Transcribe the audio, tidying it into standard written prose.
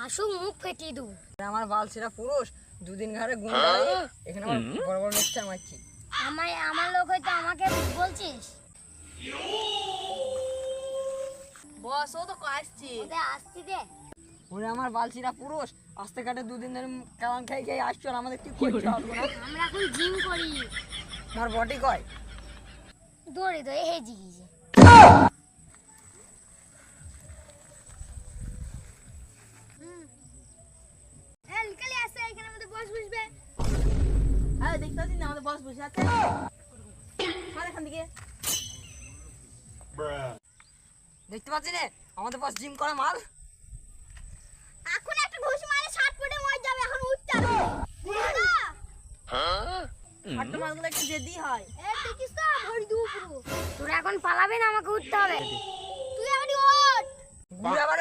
আসুক মুখ ফেটিয়ে দেবো। আমার বাল ছেঁড়া পুরুষ, দুদিন ঘরে গুন্ডা হয়ে এখানে আমার বড় বড় লেকচার মারছি। আমার লোক হয়তো আমাকে বলছিস। বস ও তো আসছে। ওদের আসছি দে। ওরে আমার বাল ছেঁড়া পুরুষ, আস্তে কাটে দুদিন ধরে কালান খাই খাই আসছো, আর আমাদের কি করতে হবে না? আমরা এখন জিম করি। আমার বডি কয় দৌড়ে দৌড়ে হেজি গিয়েছে। আরে দেখতে পাচ্ছিস না আমাদের বস বসে আছে? সর এখান থেকে। দেখতে পাচ্ছি না আমাদের বস জিম করে মাল। এখন একটা ঘুষ মারে 60 ফুটে মরে যাবে, এখন উঠতে হবে। হাঁটু মালগুলো একটু জেদি হয়। এই দেখিস তো ভরি দু পুরো। তোরা এখন পালাবে না, আমাকে উঠতে হবে। তুই এখন ওঠ। ঘুরে আবার